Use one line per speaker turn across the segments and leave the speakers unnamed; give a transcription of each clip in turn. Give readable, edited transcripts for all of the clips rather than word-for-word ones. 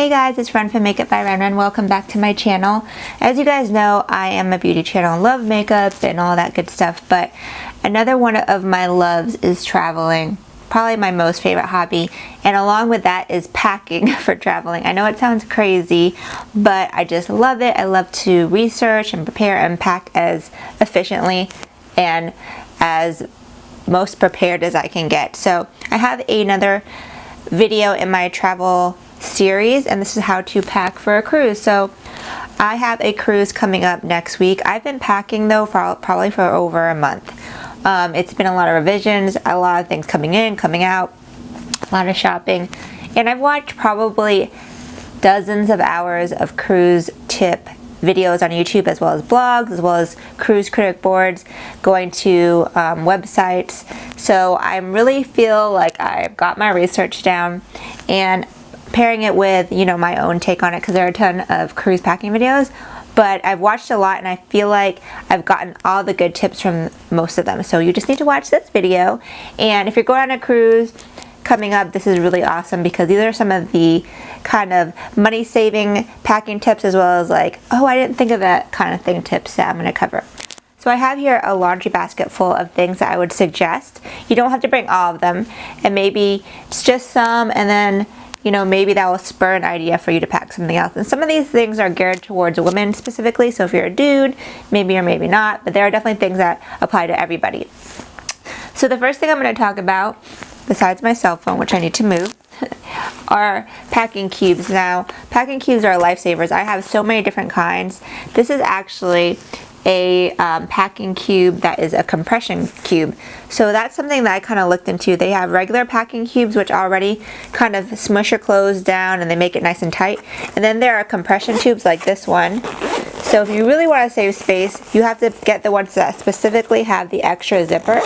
Hey guys, it's Run for Makeup by Ren. Welcome back to my channel. As you guys know, I am a beauty channel and love makeup and all that good stuff, but another one of my loves is traveling. Probably my most favorite hobby, and along with that is packing for traveling. I know it sounds crazy, but I just love it. I love to research and prepare and pack as efficiently and as most prepared as I can get. So I have another video in my travel series, and this is how to pack for a cruise. So I have a cruise coming up next week. I've been packing though for probably for over a month. It's been a lot of revisions, a lot of things coming in, coming out, a lot of shopping, and I've watched probably dozens of hours of cruise tip videos on YouTube, as well as blogs, as well as cruise critic boards, going to websites. So I really feel like I've got my research down and pairing it with, you know, my own take on it, because there are a ton of cruise packing videos. But I've watched a lot and I feel like I've gotten all the good tips from most of them. So you just need to watch this video. And if you're going on a cruise coming up, this is really awesome because these are some of the kind of money saving packing tips, as well as like, oh, I didn't think of that kind of thing tips that I'm going to cover. So I have here a laundry basket full of things that I would suggest. You don't have to bring all of them, and maybe it's just some, and then you know, maybe that will spur an idea for you to pack something else. And some of these things are geared towards women specifically, so if you're a dude, maybe or maybe not, but there are definitely things that apply to everybody. So the first thing I'm going to talk about, besides my cell phone, which I need to move, are packing cubes. Now, packing cubes are lifesavers. I have so many different kinds. This is actually a packing cube that is a compression cube. So that's something that I kind of looked into. They have regular packing cubes, which already kind of smush your clothes down and they make it nice and tight. And then there are compression tubes like this one. So if you really want to save space, you have to get the ones that specifically have the extra zipper.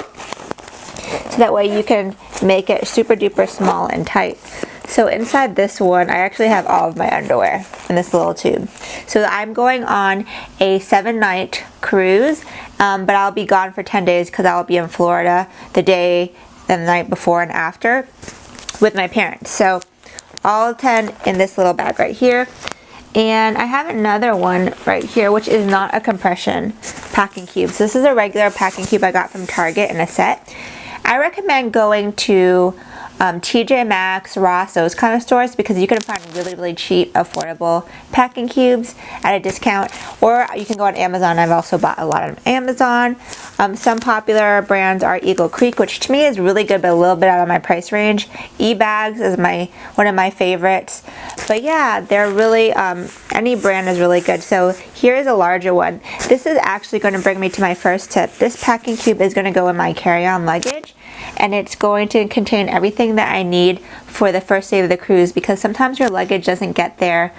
So that way you can make it super duper small and tight. So inside this one, I actually have all of my underwear in this little tube. So I'm going on a 7-night cruise, but I'll be gone for 10 days because I'll be in Florida the day and the night before and after with my parents. So all 10 in this little bag right here. And I have another one right here, which is not a compression packing cube. So this is a regular packing cube I got from Target in a set. I recommend going to TJ Maxx, Ross, those kind of stores, because you can find really cheap, affordable packing cubes at a discount. Or you can go on Amazon. I've also bought a lot on Amazon. Some popular brands are Eagle Creek, which to me is really good, but a little bit out of my price range. Ebags is one of my favorites. But yeah, they're really, any brand is really good. So here's a larger one. This is actually going to bring me to my first tip. This packing cube is going to go in my carry-on luggage, and it's going to contain everything that I need for the first day of the cruise, because sometimes your luggage doesn't get there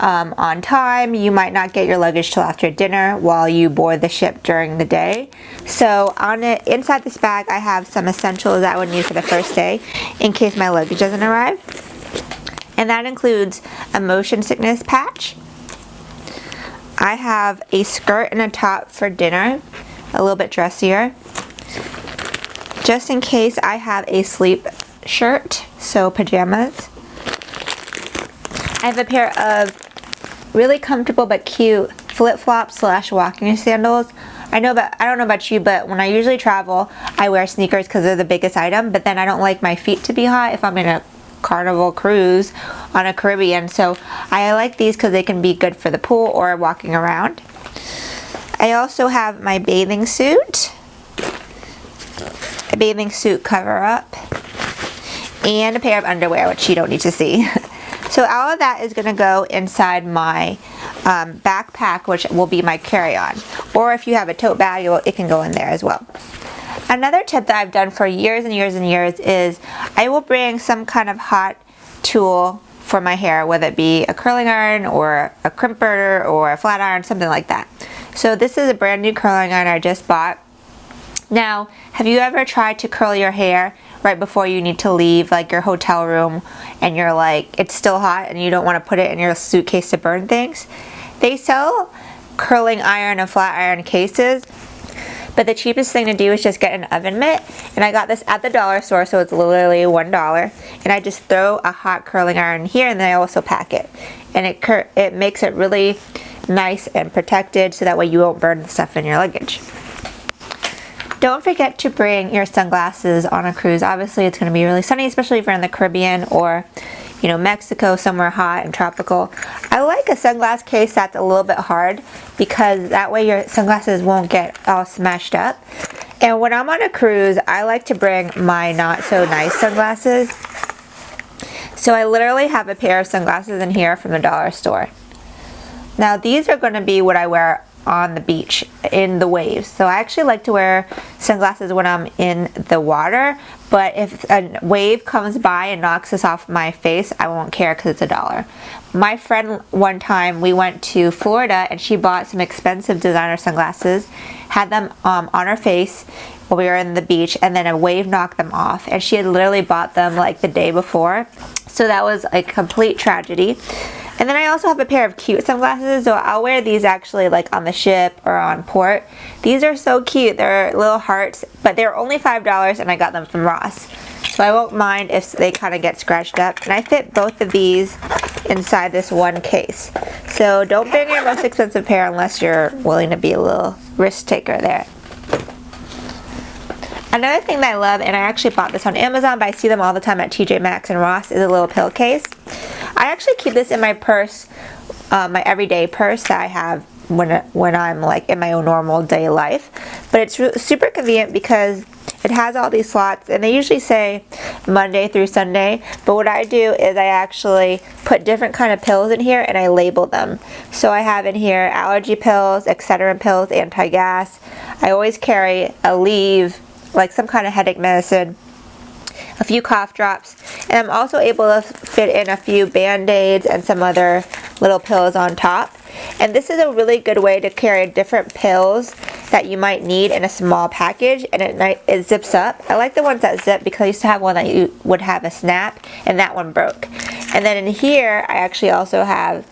on time. You might not get your luggage till after dinner while you board the ship during the day. So inside this bag, I have some essentials that I would need for the first day in case my luggage doesn't arrive. And that includes a motion sickness patch. I have a skirt and a top for dinner, a little bit dressier. Just in case, I have a sleep shirt, so pajamas. I have a pair of really comfortable but cute flip-flops / walking sandals. I don't know about you, but when I usually travel, I wear sneakers because they're the biggest item, but then I don't like my feet to be hot if I'm in a carnival cruise on a Caribbean. So I like these because they can be good for the pool or walking around. I also have my bathing suit. A bathing suit cover up, and a pair of underwear, which you don't need to see. So all of that is going to go inside my backpack, which will be my carry-on. Or if you have a tote bag, it can go in there as well. Another tip that I've done for years and years and years is I will bring some kind of hot tool for my hair, whether it be a curling iron or a crimper or a flat iron, something like that. So this is a brand new curling iron I just bought. Now, have you ever tried to curl your hair right before you need to leave like your hotel room, and you're like, it's still hot and you don't want to put it in your suitcase to burn things? They sell curling iron and flat iron cases, but the cheapest thing to do is just get an oven mitt, and I got this at the dollar store, so it's literally $1, and I just throw a hot curling iron here, and then I also pack it, and it makes it really nice and protected, so that way you won't burn the stuff in your luggage. Don't forget to bring your sunglasses on a cruise. Obviously it's going to be really sunny, especially if you're in the Caribbean or, you know, Mexico, somewhere hot and tropical. I like a sunglass case that's a little bit hard, because that way your sunglasses won't get all smashed up. And when I'm on a cruise, I like to bring my not so nice sunglasses. So I literally have a pair of sunglasses in here from the dollar store. Now these are going to be what I wear on the beach in the waves. So I actually like to wear sunglasses when I'm in the water, but if a wave comes by and knocks this off my face, I won't care because it's $1. My friend, one time we went to Florida and she bought some expensive designer sunglasses, had them on her face while we were in the beach, and then a wave knocked them off, and she had literally bought them like the day before, so that was a complete tragedy. And then I also have a pair of cute sunglasses, so I'll wear these actually like on the ship or on port. These are so cute. They're little hearts, but they're only $5 and I got them from Ross. So I won't mind if they kind of get scratched up. And I fit both of these inside this one case. So don't bring your most expensive pair unless you're willing to be a little risk taker there. Another thing that I love, and I actually bought this on Amazon, but I see them all the time at TJ Maxx and Ross, is a little pillowcase. I actually keep this in my purse, my everyday purse that I have when I'm like in my own normal day life. But it's super convenient because it has all these slots, and they usually say Monday through Sunday. But what I do is I actually put different kind of pills in here and I label them. So I have in here allergy pills, Excedrin pills, anti-gas. I always carry a leave, like some kind of headache medicine, a few cough drops, and I'm also able to fit in a few band-aids and some other little pills on top. And this is a really good way to carry different pills that you might need in a small package, and it zips up. I like the ones that zip because I used to have one that you would have a snap, and that one broke. And then in here I actually also have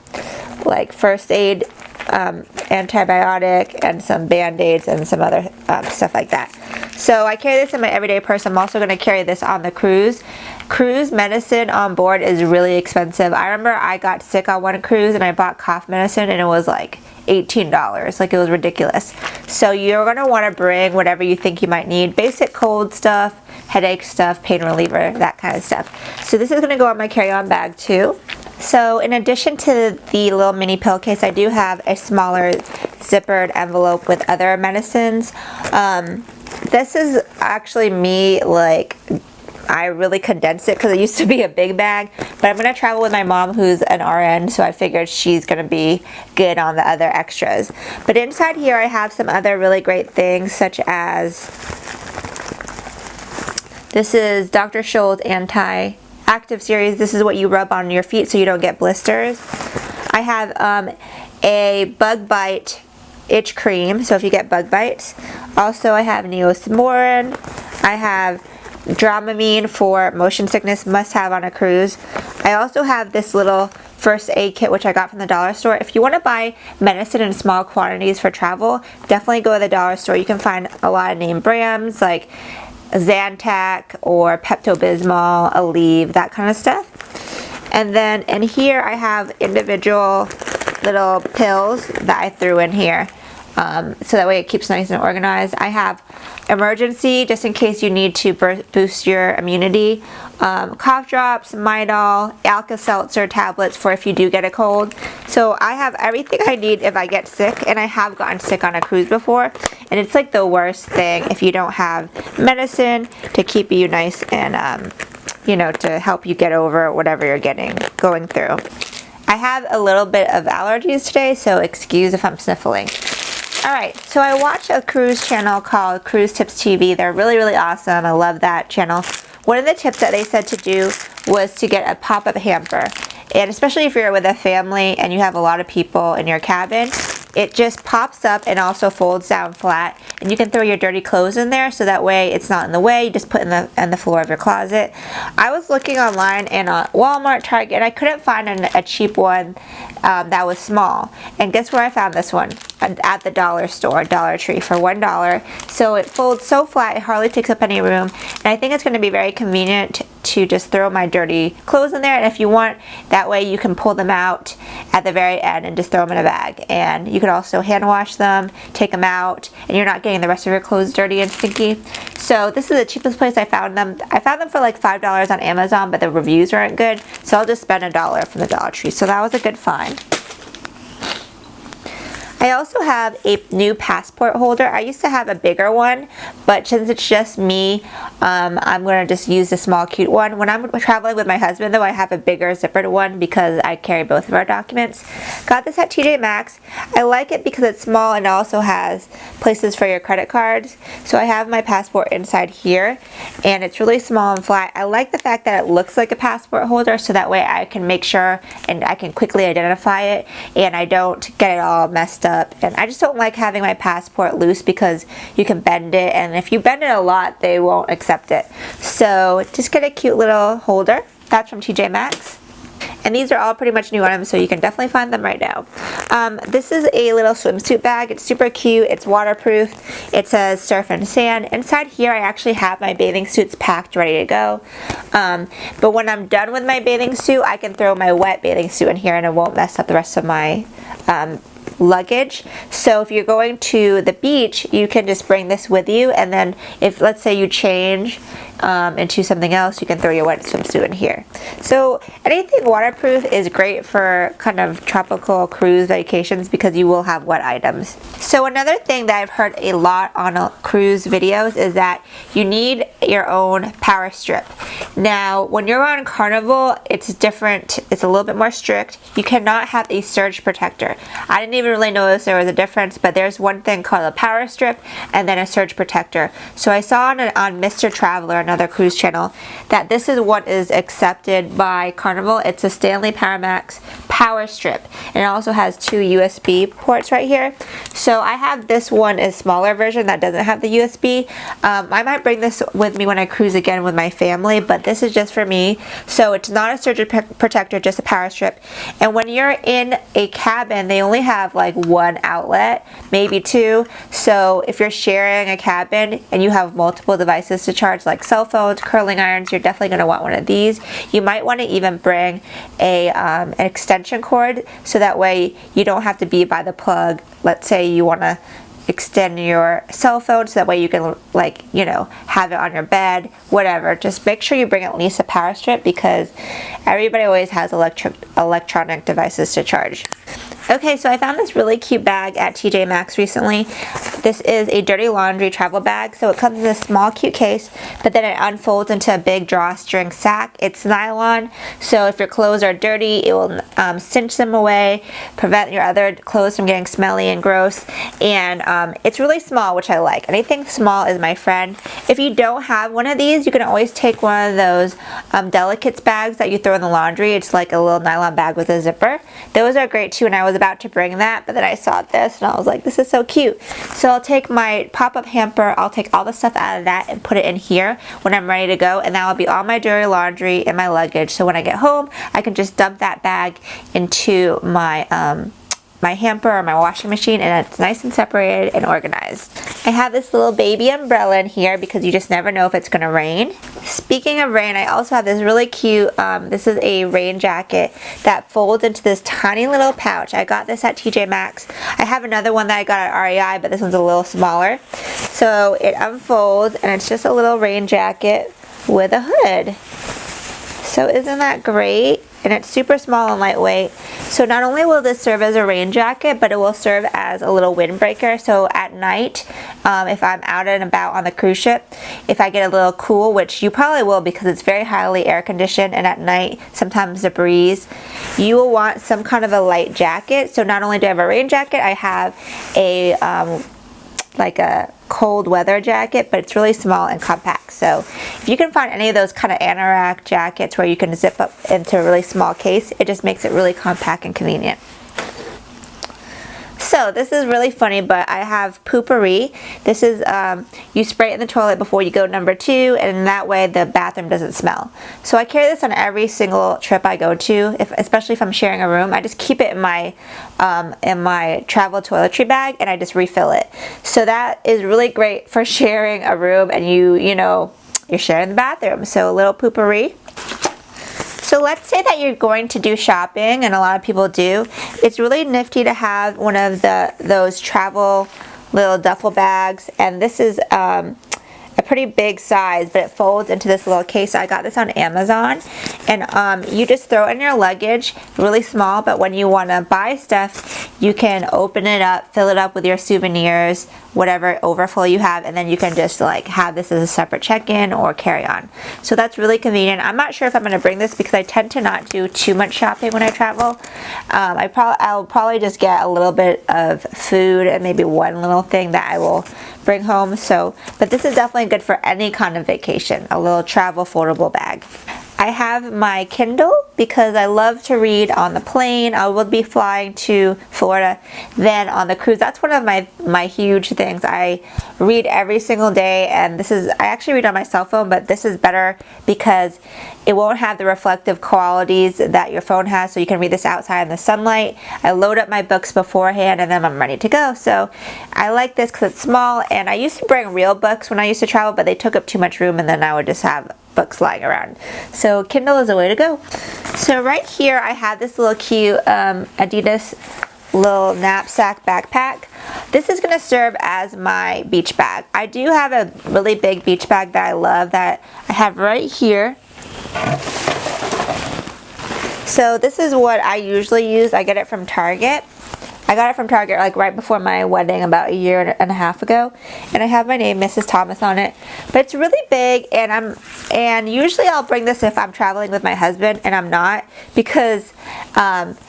like first aid, antibiotic, and some band-aids and some other stuff like that. So I carry this in my everyday purse. I'm also going to carry this on the cruise. Cruise medicine on board is really expensive. I remember I got sick on one cruise and I bought cough medicine and it was like $18. Like, it was ridiculous. So you're going to want to bring whatever you think you might need. Basic cold stuff, headache stuff, pain reliever, that kind of stuff. So this is going to go on my carry-on bag too. So in addition to the little mini pill case, I do have a smaller zippered envelope with other medicines. This is actually me, like, I really condensed it because it used to be a big bag, but I'm going to travel with my mom who's an RN, so I figured she's going to be good on the other extras. But inside here I have some other really great things, such as this is Dr. Scholl's Anti-Active Series. This is what you rub on your feet so you don't get blisters. I have a bug bite itch cream, so if you get bug bites. Also I have Neosporin. I have Dramamine for motion sickness, must have on a cruise. I also have this little first aid kit which I got from the dollar store. If you want to buy medicine in small quantities for travel, definitely go to the dollar store. You can find a lot of name brands like Zantac or Pepto-Bismol, Aleve, that kind of stuff. And then in here I have individual little pills that I threw in here. So that way it keeps nice and organized. I have emergency, just in case you need to boost your immunity. Cough drops, Midol, Alka-Seltzer tablets for if you do get a cold. So I have everything I need if I get sick, and I have gotten sick on a cruise before. And it's like the worst thing if you don't have medicine to keep you nice and, you know, to help you get over whatever you're going through. I have a little bit of allergies today, so excuse if I'm sniffling. Alright, so I watch a cruise channel called Cruise Tips TV. They're really, really awesome. I love that channel. One of the tips that they said to do was to get a pop-up hamper. And especially if you're with a family and you have a lot of people in your cabin, it just pops up and also folds down flat, and you can throw your dirty clothes in there so that way it's not in the way. You just put it in the floor of your closet. I was looking online and on Walmart, Target, and I couldn't find a cheap one that was small. And guess where I found this one? At the dollar store, Dollar Tree, for $1. So it folds so flat it hardly takes up any room, and I think it's going to be very convenient to just throw my dirty clothes in there. And if you want, that way you can pull them out at the very end and just throw them in a bag. And you can also hand wash them, take them out, and you're not getting the rest of your clothes dirty and stinky. So this is the cheapest place I found them. I found them for like $5 on Amazon, but the reviews aren't good, so I'll just spend $1 from the Dollar Tree. So that was a good find. I also have a new passport holder. I used to have a bigger one, but since it's just me, I'm going to just use the small cute one. When I'm traveling with my husband though, I have a bigger zippered one because I carry both of our documents. Got this at TJ Maxx. I like it because it's small and it also has places for your credit cards. So I have my passport inside here, and it's really small and flat. I like the fact that it looks like a passport holder, so that way I can make sure and I can quickly identify it and I don't get it all messed up. And I just don't like having my passport loose because you can bend it, and if you bend it a lot they won't accept it. So just get a cute little holder. That's from TJ Maxx. And these are all pretty much new items, so you can definitely find them right now. This is a little swimsuit bag. It's super cute. It's waterproof. It says surf and sand. Inside here I actually have my bathing suits packed ready to go. But when I'm done with my bathing suit, I can throw my wet bathing suit in here and it won't mess up the rest of my luggage. So if you're going to the beach, you can just bring this with you, and then if, let's say, you change into something else, you can throw your wet swimsuit in here. So anything waterproof is great for kind of tropical cruise vacations because you will have wet items. So another thing that I've heard a lot on cruise videos is that you need your own power strip. Now when you're on Carnival, it's different. It's a little bit more strict. You cannot have a surge protector. I didn't even really notice there was a difference, but there's one thing called a power strip and then a surge protector. So I saw on Mr. Traveler, another cruise channel, that this is what is accepted by Carnival. It's a Stanley Paramax power strip, and it also has 2 USB ports right here. So I have this one, a smaller version that doesn't have the USB. I might bring this with me when I cruise again with my family, but this is just for me. So it's not a surge protector, just a power strip. And when you're in a cabin, they only have like 1 outlet, maybe 2. So if you're sharing a cabin and you have multiple devices to charge, like cell phones, curling irons, you're definitely going to want one of these. You might want to even bring an extension cord, so that way you don't have to be by the plug. Let's say you want to extend your cell phone, so that way you can, like, you know, have it on your bed, whatever. Just make sure you bring at least a power strip because everybody always has electronic devices to charge. Okay, so I found this really cute bag at TJ Maxx recently. This is a dirty laundry travel bag. So it comes in a small cute case, but then it unfolds into a big drawstring sack. It's nylon, so if your clothes are dirty, it will cinch them away, prevent your other clothes from getting smelly and gross. And it's really small, which I like. Anything small is my friend. If you don't have one of these, you can always take one of those delicates bags that you throw in the laundry. It's like a little nylon bag with a zipper. Those are great too, and I was about to bring that, but then I saw this and I was like, this is so cute. So I'll take my pop-up hamper, I'll take all the stuff out of that and put it in here when I'm ready to go, and that will be all my dirty laundry in my luggage. So when I get home, I can just dump that bag into my my hamper or my washing machine, and it's nice and separated and organized. I have this little baby umbrella in here because you just never know if it's gonna rain. Speaking of rain, I also have this really cute, this is a rain jacket that folds into this tiny little pouch. I got this at TJ Maxx. I have another one that I got at REI, but this one's a little smaller. So it unfolds and it's just a little rain jacket with a hood. So isn't that great? And it's super small and lightweight. So not only will this serve as a rain jacket, but it will serve as a little windbreaker. So at night, if I'm out and about on the cruise ship, if I get a little cool, which you probably will because it's very highly air conditioned, and at night sometimes the breeze, you will want some kind of a light jacket. So not only do I have a rain jacket, I have a like a cold weather jacket, but it's really small and compact. So if you can find any of those kind of anorak jackets where you can zip up into a really small case, it just makes it really compact and convenient. So this is really funny, but I have poopery. This is, you spray it in the toilet before you go number 2, and that way the bathroom doesn't smell. So I carry this on every single trip I go to, especially if I'm sharing a room. I just keep it in my travel toiletry bag, and I just refill it. So that is really great for sharing a room, and you know, you're sharing the bathroom. So a little poopery. So let's say that you're going to do shopping, and a lot of people do. It's really nifty to have one of those travel little duffel bags, and this is a pretty big size, but it folds into this little case. I got this on Amazon, and you just throw it in your luggage, really small, but when you want to buy stuff, you can open it up, fill it up with your souvenirs, whatever overflow you have, and then you can just like have this as a separate check-in or carry-on. So that's really convenient. I'm not sure if I'm going to bring this because I tend to not do too much shopping when I travel. I'll probably just get a little bit of food and maybe one little thing that I will bring home. So, but this is definitely good for any kind of vacation, a little travel foldable bag. I have my Kindle because I love to read on the plane. I will be flying to Florida, then on the cruise. That's one of my huge things. I read every single day, and I actually read on my cell phone, but this is better because it won't have the reflective qualities that your phone has, so you can read this outside in the sunlight. I load up my books beforehand, and then I'm ready to go. So I like this because it's small, and I used to bring real books when I used to travel, but they took up too much room, and then I would just have books lying around. So Kindle is a way to go. So right here I have this little cute Adidas little knapsack backpack. This is going to serve as my beach bag. I do have a really big beach bag that I love that I have right here. So this is what I usually use. I get it from Target. I got it from Target like right before my wedding about a year and a half ago, and I have my name Mrs. Thomas on it. But it's really big, and usually I'll bring this if I'm traveling with my husband, and I'm not, because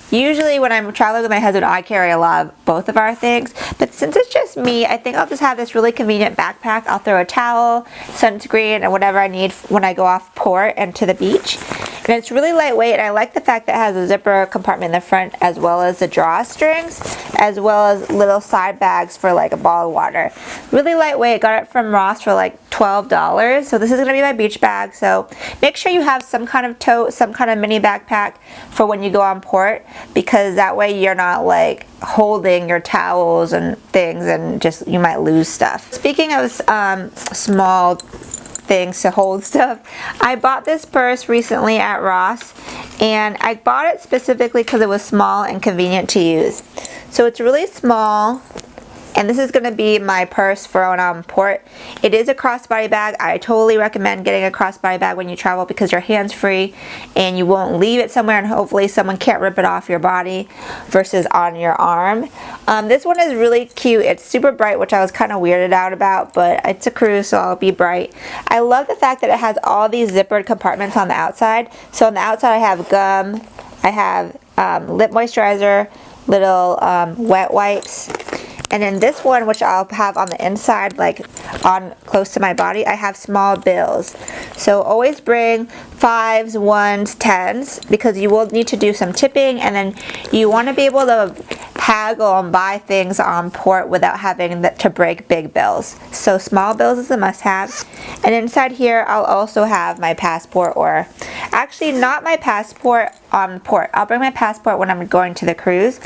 usually when I'm traveling with my husband I carry a lot of both of our things, but since it's just me, I think I'll just have this really convenient backpack. I'll throw a towel, sunscreen, and whatever I need when I go off port and to the beach. And it's really lightweight, and I like the fact that it has a zipper compartment in the front as well as the drawstrings, as well as little side bags for like a bottle of water. Really lightweight. Got it from Ross for like $12. So this is going to be my beach bag. So make sure you have some kind of tote, some kind of mini backpack for when you go on port, because that way you're not like holding your towels and things and just you might lose stuff. Speaking of small things to hold stuff, I bought this purse recently at Ross, and I bought it specifically because it was small and convenient to use. So it's really small, and this is going to be my purse for when I'm on port. It is a crossbody bag. I totally recommend getting a crossbody bag when you travel because you're hands-free and you won't leave it somewhere, and hopefully someone can't rip it off your body versus on your arm. This one is really cute. It's super bright, which I was kind of weirded out about, but it's a cruise, so I'll be bright. I love the fact that it has all these zippered compartments on the outside. So on the outside I have gum, I have lip moisturizer, little wet wipes. And then this one, which I'll have on the inside, like on close to my body, I have small bills. So always bring 5s, 1s, 10s, because you will need to do some tipping, and then you want to be able to haggle and buy things on port without having to break big bills. So small bills is a must-have. And inside here I'll also have my passport, or actually not my passport on port. I'll bring my passport when I'm going to the cruise,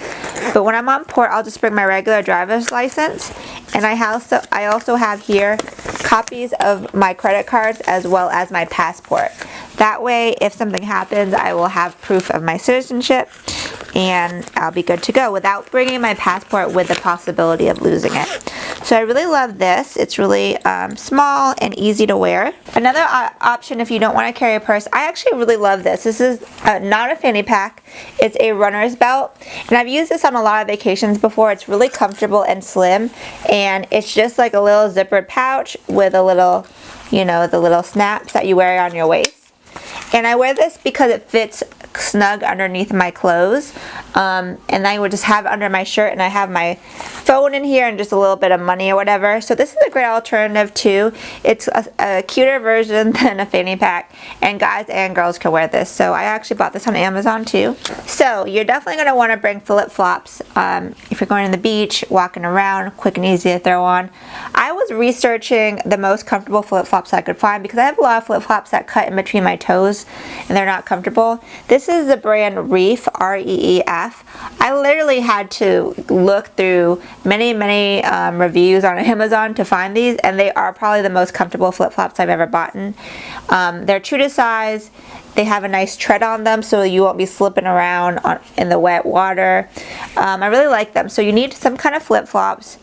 but when I'm on port I'll just bring my regular driver's license. And I also have here copies of my credit cards as well as my passport. That way if something happens I will have proof of my citizenship, and I'll be good to go without bringing my passport with the possibility of losing it. So I really love this. It's really small and easy to wear. Another option if you don't want to carry a purse, I actually really love this. This is not a fanny pack. It's a runner's belt, and I've used this on a lot of vacations before. It's really comfortable and slim, and it's just like a little zippered pouch with a little, you know, the little snaps that you wear on your waist. And I wear this because it fits snug underneath my clothes, and I would just have it under my shirt, and I have my phone in here and just a little bit of money or whatever. So this is a great alternative too. It's a cuter version than a fanny pack, and guys and girls can wear this. So I actually bought this on Amazon too. So you're definitely going to want to bring flip-flops if you're going to the beach, walking around, quick and easy to throw on. I was researching the most comfortable flip-flops I could find because I have a lot of flip-flops that cut in between my toes and they're not comfortable. This is the brand Reef, R-E-E-F. I literally had to look through many reviews on Amazon to find these, and they are probably the most comfortable flip-flops I've ever bought. They're true to size. They have a nice tread on them so you won't be slipping around in the wet water. I really like them. So you need some kind of flip-flops,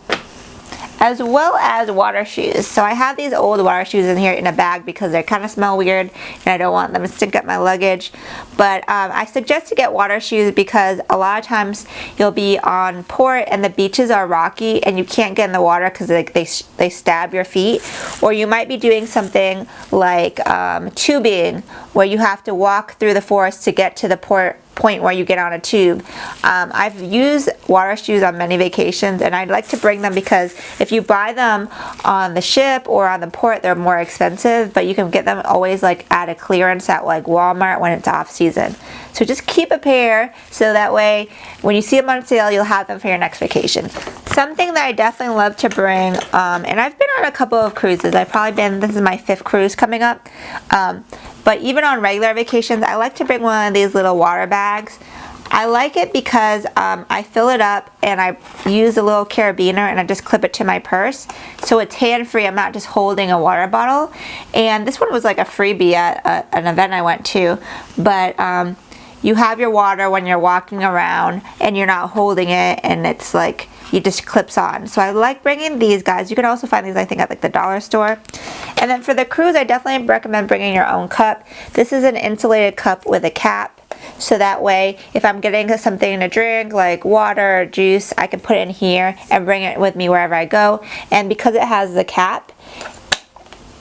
as well as water shoes. So I have these old water shoes in here in a bag because they kind of smell weird and I don't want them to stink up my luggage. But I suggest to get water shoes because a lot of times you'll be on port and the beaches are rocky and you can't get in the water because they stab your feet. Or you might be doing something like tubing, where you have to walk through the forest to get to the point where you get on a tube. I've used water shoes on many vacations, and I'd like to bring them because if you buy them on the ship or on the port, they're more expensive, but you can get them always like at a clearance at like Walmart when it's off season. So just keep a pair so that way when you see them on sale, you'll have them for your next vacation. Something that I definitely love to bring, and I've been on a couple of cruises. This is my 5th cruise coming up. But even on regular vacations, I like to bring one of these little water bags. I like it because I fill it up and I use a little carabiner and I just clip it to my purse. So it's hand-free. I'm not just holding a water bottle. And this one was like a freebie at an event I went to. But you have your water when you're walking around and you're not holding it, and it's like it just clips on. So I like bringing these guys. You can also find these, I think, at like the dollar store. And then for the cruise, I definitely recommend bringing your own cup. This is an insulated cup with a cap. So that way, if I'm getting something to drink, like water or juice, I can put it in here and bring it with me wherever I go. And because it has the cap,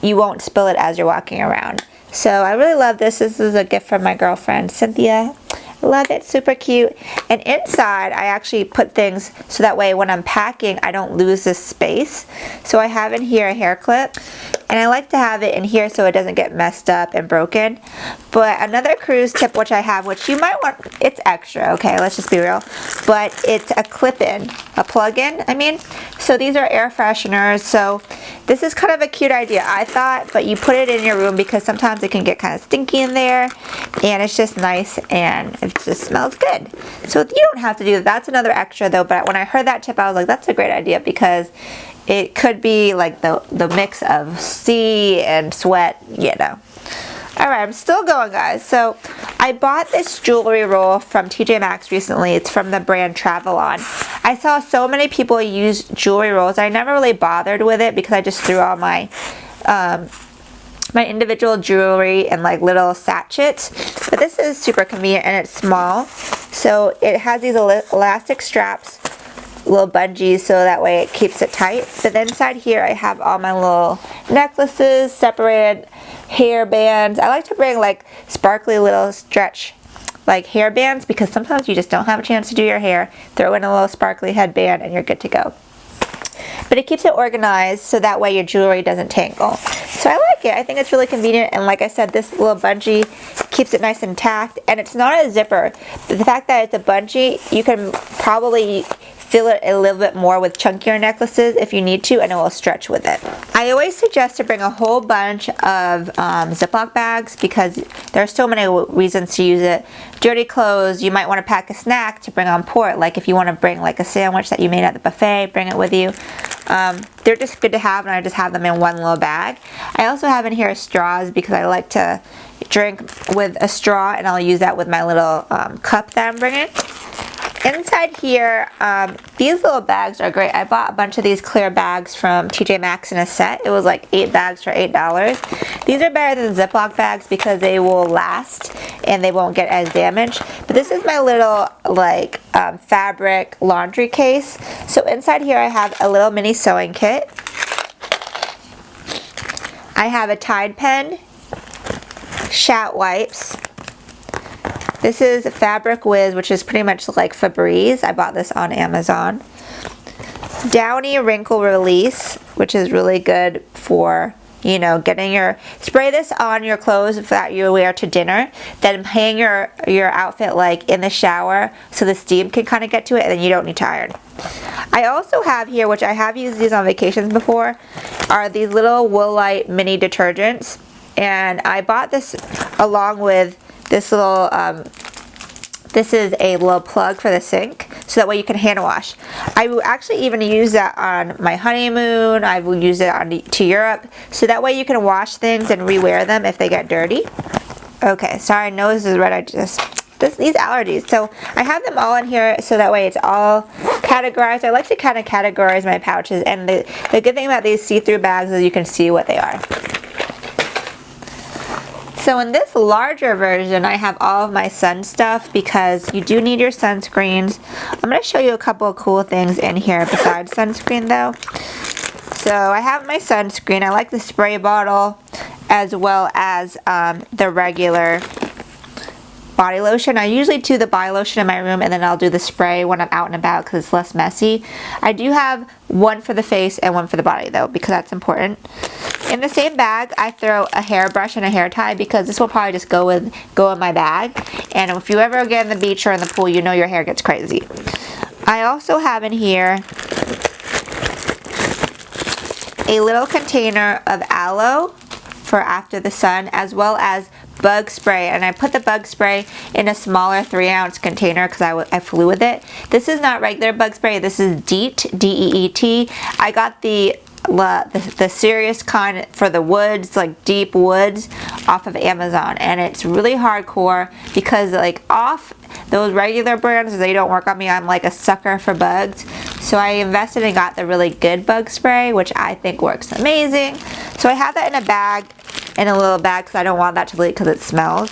you won't spill it as you're walking around. So I really love this. This is a gift from my girlfriend, Cynthia. Love it, super cute. And inside I actually put things so that way when I'm packing I don't lose this space. So I have in here a hair clip, and I like to have it in here so it doesn't get messed up and broken. But another cruise tip which I have, which you might want, it's extra, okay, let's just be real, but it's a clip-in, a plug-in, I mean. So these are air fresheners. So this is kind of a cute idea, I thought, but you put it in your room because sometimes it can get kind of stinky in there, and it's just nice and it just smells good. So you don't have to do that. That's another extra though, but when I heard that tip I was like, that's a great idea because it could be like the mix of sea and sweat, you know. Alright, I'm still going, guys. So I bought this jewelry roll from TJ Maxx recently. It's from the brand Travelon. I saw so many people use jewelry rolls. I never really bothered with it because I just threw all my my individual jewelry in like little sachets. But this is super convenient and it's small. So it has these elastic straps, little bungees, so that way it keeps it tight. But then inside here I have all my little necklaces, separated hair bands. I like to bring like sparkly little stretch like hair bands because sometimes you just don't have a chance to do your hair. Throw in a little sparkly headband and you're good to go. But it keeps it organized so that way your jewelry doesn't tangle. So I like it. I think it's really convenient, and like I said, this little bungee keeps it nice and intact, and it's not a zipper. But the fact that it's a bungee, you can probably fill it a little bit more with chunkier necklaces if you need to, and it will stretch with it. I always suggest to bring a whole bunch of Ziploc bags because there are so many reasons to use it. Dirty clothes, you might want to pack a snack to bring on port, like if you want to bring like a sandwich that you made at the buffet, bring it with you. They're just good to have, and I just have them in one little bag. I also have in here straws because I like to drink with a straw, and I'll use that with my little cup that I'm bringing. Inside here, these little bags are great. I bought a bunch of these clear bags from TJ Maxx in a set. It was like 8 bags for $8. These are better than Ziploc bags because they will last and they won't get as damaged. But this is my little like fabric laundry case. So inside here I have a little mini sewing kit. I have a Tide pen, Shat wipes. This is Fabric Wiz, which is pretty much like Febreze. I bought this on Amazon. Downy Wrinkle Release, which is really good for, you know, getting your, spray this on your clothes that you wear to dinner, then hang your outfit like in the shower so the steam can kind of get to it, and then you don't need to iron. I also have here, which I have used these on vacations before, are these little Woolite mini detergents, and I bought this along with this little this is a little plug for the sink, so that way you can hand wash. I will actually even use that on my honeymoon. I will use it to Europe, so that way you can wash things and rewear them if they get dirty. Okay, sorry, nose is red. These allergies. So I have them all in here, so that way it's all categorized. I like to kind of categorize my pouches, and the good thing about these see-through bags is you can see what they are. So in this larger version, I have all of my sun stuff, because you do need your sunscreens. I'm going to show you a couple of cool things in here besides sunscreen though. So I have my sunscreen. I like the spray bottle as well as the regular body lotion. I usually do the body lotion in my room, and then I'll do the spray when I'm out and about because it's less messy. I do have one for the face and one for the body though, because that's important. In the same bag, I throw a hairbrush and a hair tie, because this will probably just go in my bag. And if you ever get in the beach or in the pool, you know your hair gets crazy. I also have in here a little container of aloe for after the sun, as well as bug spray, and I put the bug spray in a smaller 3-ounce container because I flew with it. This is not regular bug spray. This is DEET, D-E-E-T. I got the serious kind for the woods, like deep woods, off of Amazon, and it's really hardcore because like off those regular brands, they don't work on me. I'm like a sucker for bugs, so I invested and got the really good bug spray, which I think works amazing. So I have that in a bag, in a little bag, because I don't want that to leak because it smells.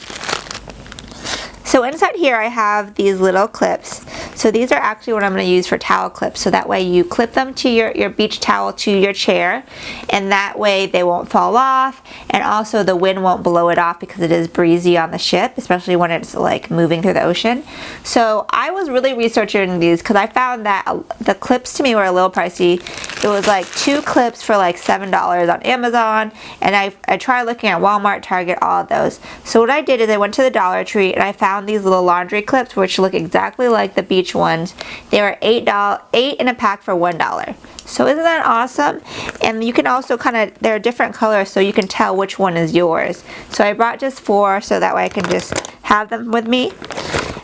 So inside here I have these little clips. So these are actually what I'm going to use for towel clips, so that way you clip them to your beach towel to your chair, and that way they won't fall off, and also the wind won't blow it off because it is breezy on the ship, especially when it's like moving through the ocean. So I was really researching these because I found that the clips to me were a little pricey. It was like 2 clips for like $7 on Amazon, and I tried looking at Walmart, Target, all of those. So what I did is I went to the Dollar Tree and I found these little laundry clips which look exactly like the beach ones. They were $8 in a pack for $1. So isn't that awesome? And you can also they're different colors, so you can tell which one is yours. So I brought just 4, so that way I can just have them with me.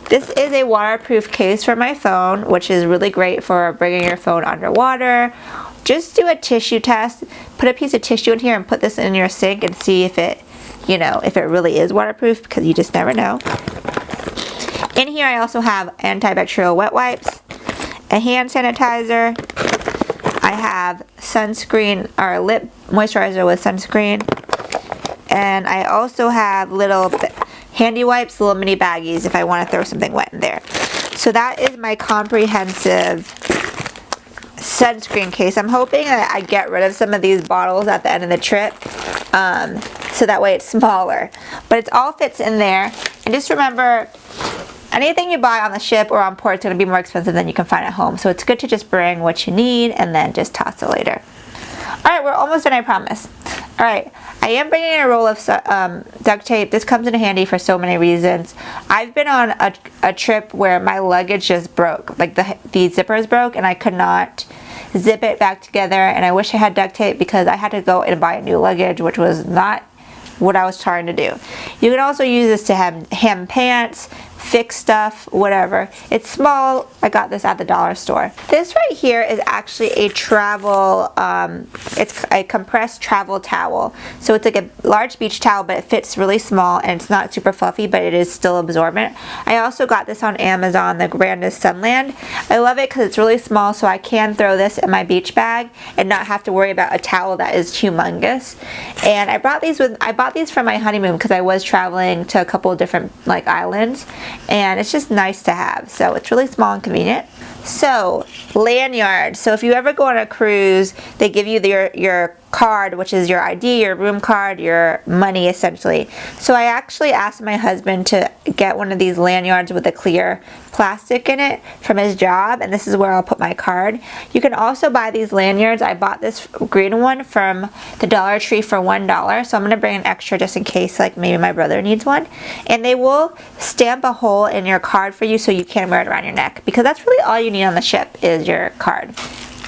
This is a waterproof case for my phone, which is really great for bringing your phone underwater. Just do a tissue test. Put a piece of tissue in here and put this in your sink and see if it, if it really is waterproof, because you just never know. In here I also have antibacterial wet wipes, a hand sanitizer. I have sunscreen, or lip moisturizer with sunscreen. And I also have little handy wipes, little mini baggies if I want to throw something wet in there. So that is my comprehensive sunscreen case. I'm hoping that I get rid of some of these bottles at the end of the trip, so that way it's smaller. But it all fits in there. And just remember, anything you buy on the ship or on port is going to be more expensive than you can find at home. So it's good to just bring what you need and then just toss it later. Alright, we're almost done, I promise. Alright, I am bringing a roll of duct tape. This comes in handy for so many reasons. I've been on a trip where my luggage just broke. Like the zippers broke and I could not zip it back together, and I wish I had duct tape because I had to go and buy a new luggage, which was not what I was trying to do. You can also use this to hem pants, fix stuff, whatever. It's small. I got this at the dollar store. This right here is actually a travel, it's a compressed travel towel. So it's like a large beach towel, but it fits really small and it's not super fluffy, but it is still absorbent. I also got this on Amazon. The brand is Sunland. I love it because it's really small, so I can throw this in my beach bag and not have to worry about a towel that is humongous. And I bought these for my honeymoon because I was traveling to a couple of different islands, and it's just nice to have. So it's really small and convenient. So lanyard. So if you ever go on a cruise, they give you your card, which is your ID, your room card, your money essentially. So I actually asked my husband to get one of these lanyards with a clear plastic in it from his job, and this is where I'll put my card. You can also buy these lanyards. I bought this green one from the Dollar Tree for $1, so I'm gonna bring an extra just in case like maybe my brother needs one. And they will stamp a hole in your card for you so you can wear it around your neck, because that's really all you need on the ship is your card.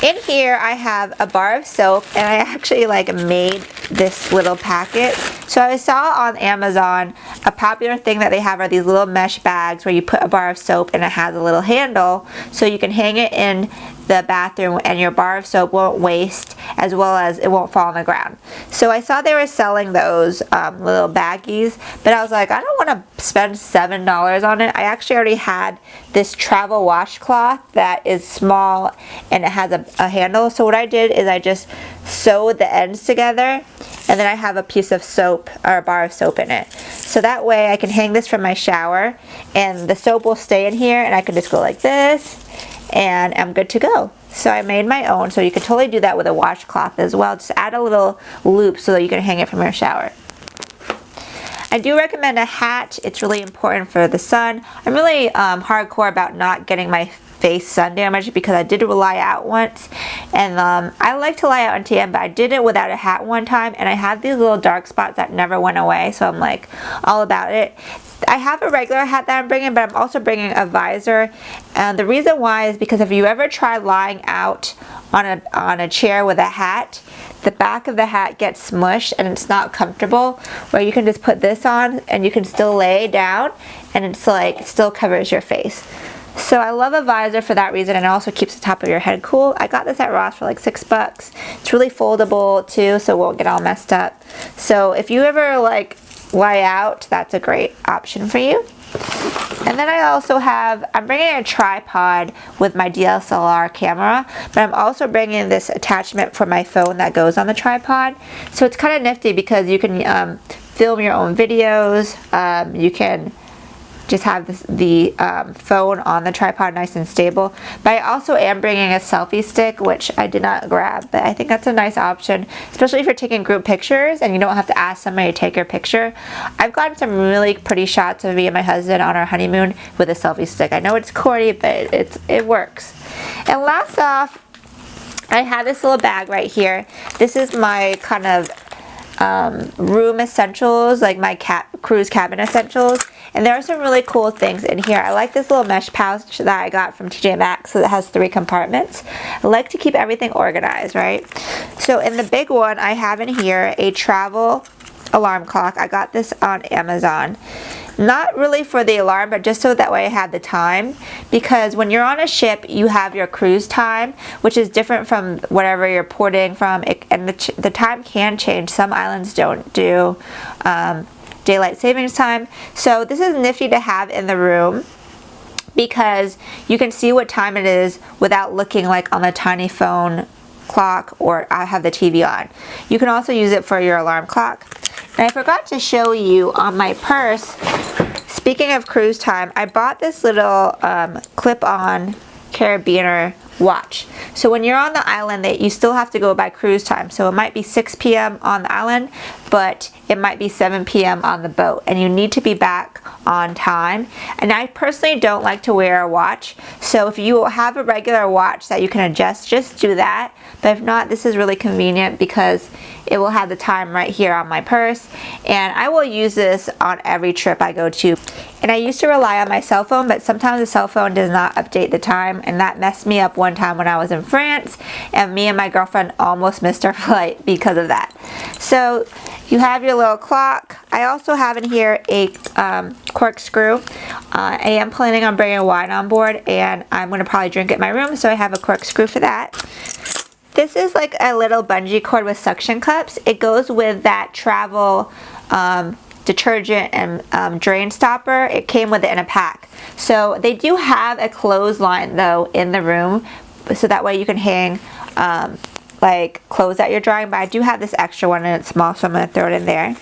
In here I have a bar of soap, and I actually like made this little packet. So I saw on Amazon a popular thing that they have are these little mesh bags where you put a bar of soap and it has a little handle so you can hang it in the bathroom and your bar of soap won't waste, as well as it won't fall on the ground. So I saw they were selling those little baggies, but I was like, I don't want to spend $7 on it. I actually already had this travel washcloth that is small and it has a handle. So what I did is I just sewed the ends together, and then I have a piece of soap or a bar of soap in it. So that way I can hang this from my shower and the soap will stay in here, and I can just go like this and I'm good to go. So I made my own, so you could totally do that with a washcloth as well. Just add a little loop so that you can hang it from your shower. I do recommend a hat. It's really important for the sun. I'm really hardcore about not getting my face sun damage because I did lie out once, and I like to lie out in tan, but I did it without a hat one time, and I had these little dark spots that never went away, so I'm like all about it. I have a regular hat that I'm bringing, but I'm also bringing a visor, and the reason why is because if you ever try lying out on a chair with a hat, the back of the hat gets smushed and it's not comfortable, where you can just put this on and you can still lay down and it's like it still covers your face. So I love a visor for that reason, and it also keeps the top of your head cool. I got this at Ross for like $6. It's really foldable too, so it won't get all messed up. So if you ever like lie out, that's a great option for you. And then I also I'm bringing a tripod with my DSLR camera, but I'm also bringing this attachment for my phone that goes on the tripod. So it's kind of nifty because you can film your own videos. You can just have the phone on the tripod nice and stable. But I also am bringing a selfie stick, which I did not grab, but I think that's a nice option, especially if you're taking group pictures and you don't have to ask somebody to take your picture. I've gotten some really pretty shots of me and my husband on our honeymoon with a selfie stick. I know it's corny, but it works. And last off, I have this little bag right here. This is my kind of room essentials, like my cruise cabin essentials. And there are some really cool things in here. I like this little mesh pouch that I got from TJ Maxx, so it has 3 compartments. I like to keep everything organized, right? So in the big one, I have in here a travel alarm clock. I got this on Amazon. Not really for the alarm, but just so that way I have the time, because when you're on a ship you have your cruise time, which is different from whatever you're porting from, and the time can change. Some islands don't do daylight savings time, so this is nifty to have in the room because you can see what time it is without looking like on the tiny phone clock, or I have the TV on. You can also use it for your alarm clock. And I forgot to show you on my purse, speaking of cruise time, I bought this little clip-on carabiner watch. So when you're on the island, you still have to go by cruise time. So it might be 6 p.m. on the island, but it might be 7 p.m. on the boat, and you need to be back on time. And I personally don't like to wear a watch, so if you have a regular watch that you can adjust, just do that. But if not, this is really convenient because it will have the time right here on my purse, and I will use this on every trip I go to. And I used to rely on my cell phone, but sometimes the cell phone does not update the time, and that messed me up one time when I was in France, and me and my girlfriend almost missed our flight because of that. So you have your little clock. I also have in here a corkscrew. I am planning on bringing wine on board, and I'm going to probably drink it in my room, so I have a corkscrew for that. This is like a little bungee cord with suction cups. It goes with that travel detergent and drain stopper. It came with it in a pack. So they do have a clothesline though in the room, so that way you can hang like clothes that you're drying, but I do have this extra one and it's small, so I'm going to throw it in there.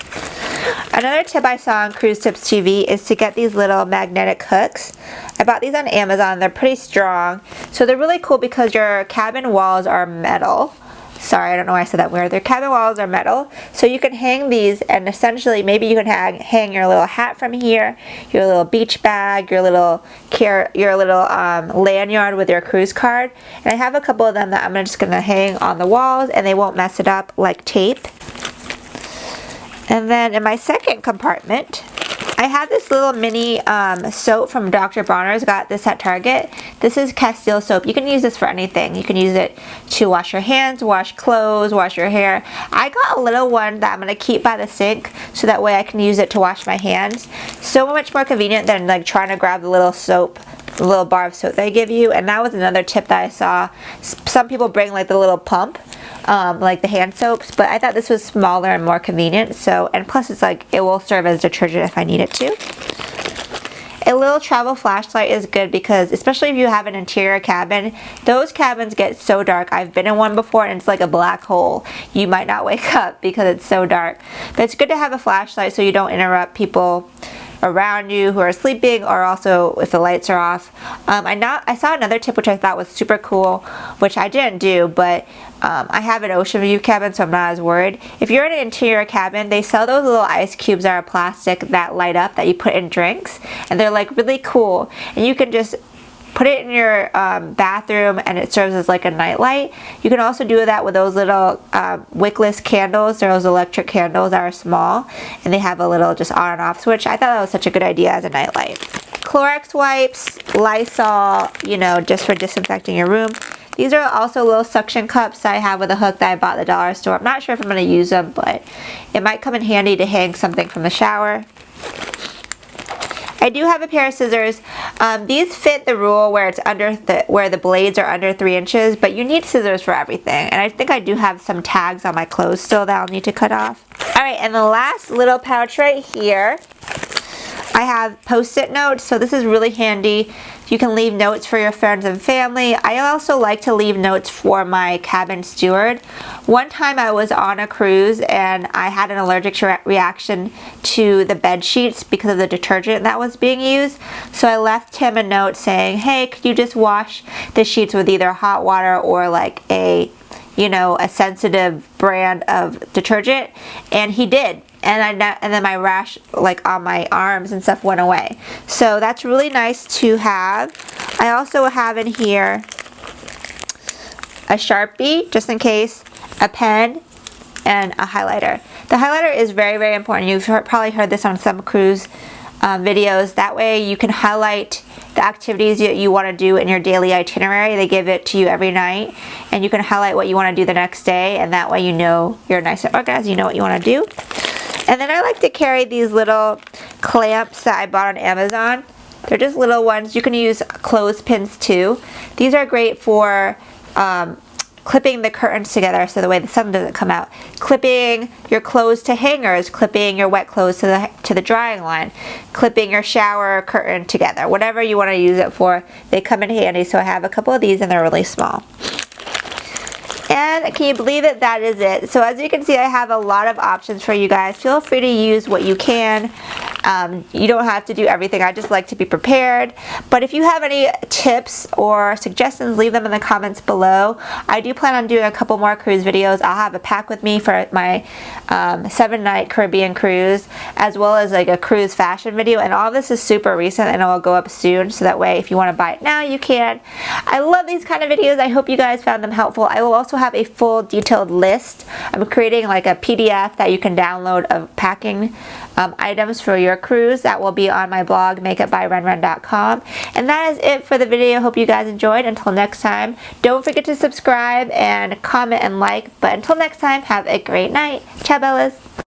Another tip I saw on Cruise Tips TV is to get these little magnetic hooks. I bought these on Amazon. They're pretty strong. So they're really cool because your cabin walls are metal. Sorry, I don't know why I said that weird. Their cabin walls are metal, so you can hang these, and essentially maybe you can hang your little hat from here, your little beach bag, your little lanyard with your cruise card. And I have a couple of them that I'm just gonna hang on the walls, and they won't mess it up like tape. And then in my second compartment, I have this little mini soap from Dr. Bronner's. Got this at Target. This is Castile soap. You can use this for anything. You can use it to wash your hands, wash clothes, wash your hair. I got a little one that I'm going to keep by the sink so that way I can use it to wash my hands. So much more convenient than like trying to grab the little soap, the little bar of soap they give you. And that was another tip that I saw. Some people bring like the little pump, like the hand soaps, but I thought this was smaller and more convenient. So, and plus it's like it will serve as detergent if I need it to. A little travel flashlight is good because especially if you have an interior cabin, those cabins get so dark. I've been in one before and it's like a black hole. You might not wake up because it's so dark. But it's good to have a flashlight so you don't interrupt people around you who are sleeping, or also if the lights are off. I saw another tip which I thought was super cool, which I didn't do, but I have an ocean view cabin, so I'm not as worried. If you're in an interior cabin, they sell those little ice cubes that are plastic that light up that you put in drinks, and they're like really cool, and you can just put it in your bathroom and it serves as like a night light. You can also do that with those little wickless candles. They're those electric candles that are small and they have a little just on and off switch. I thought that was such a good idea as a night light. Clorox wipes, Lysol, you know, just for disinfecting your room. These are also little suction cups that I have with a hook that I bought at the dollar store. I'm not sure if I'm going to use them, but it might come in handy to hang something from the shower. I do have a pair of scissors. These fit the rule where it's where the blades are under 3 inches, but you need scissors for everything. And I think I do have some tags on my clothes still that I'll need to cut off. Alright, and the last little pouch right here, I have post-it notes. So this is really handy. You can leave notes for your friends and family. I also like to leave notes for my cabin steward. One time I was on a cruise and I had an allergic reaction to the bed sheets because of the detergent that was being used. So I left him a note saying, hey, could you just wash the sheets with either hot water or like a, you know, a sensitive brand of detergent? And he did. And then my rash like on my arms and stuff went away. So that's really nice to have. I also have in here a Sharpie just in case, a pen, and a highlighter. The highlighter is very, very important. You've probably heard this on some cruise videos. That way you can highlight the activities that you want to do in your daily itinerary. They give it to you every night and you can highlight what you want to do the next day, and that way you know you're nice and organized, you know what you want to do. And then I like to carry these little clamps that I bought on Amazon. They're just little ones. You can use clothespins too. These are great for clipping the curtains together so the way the sun doesn't come out. Clipping your clothes to hangers, clipping your wet clothes to the drying line, clipping your shower curtain together. Whatever you want to use it for, they come in handy. So I have a couple of these and they're really small. And can you believe it? That is it. So as you can see, I have a lot of options for you guys. Feel free to use what you can. You don't have to do everything. I just like to be prepared. But if you have any tips or suggestions, leave them in the comments below. I do plan on doing a couple more cruise videos. I'll have a pack with me for my 7-night Caribbean cruise, as well as like a cruise fashion video. And all of this is super recent and it will go up soon. So that way if you want to buy it now, you can. I love these kind of videos. I hope you guys found them helpful. I will also have a full detailed list. I'm creating like a PDF that you can download of packing items for your cruise. That will be on my blog, makeupbyrenren.com. And that is it for the video. Hope you guys enjoyed. Until next time, don't forget to subscribe and comment and like. But until next time, have a great night. Ciao, Bellas.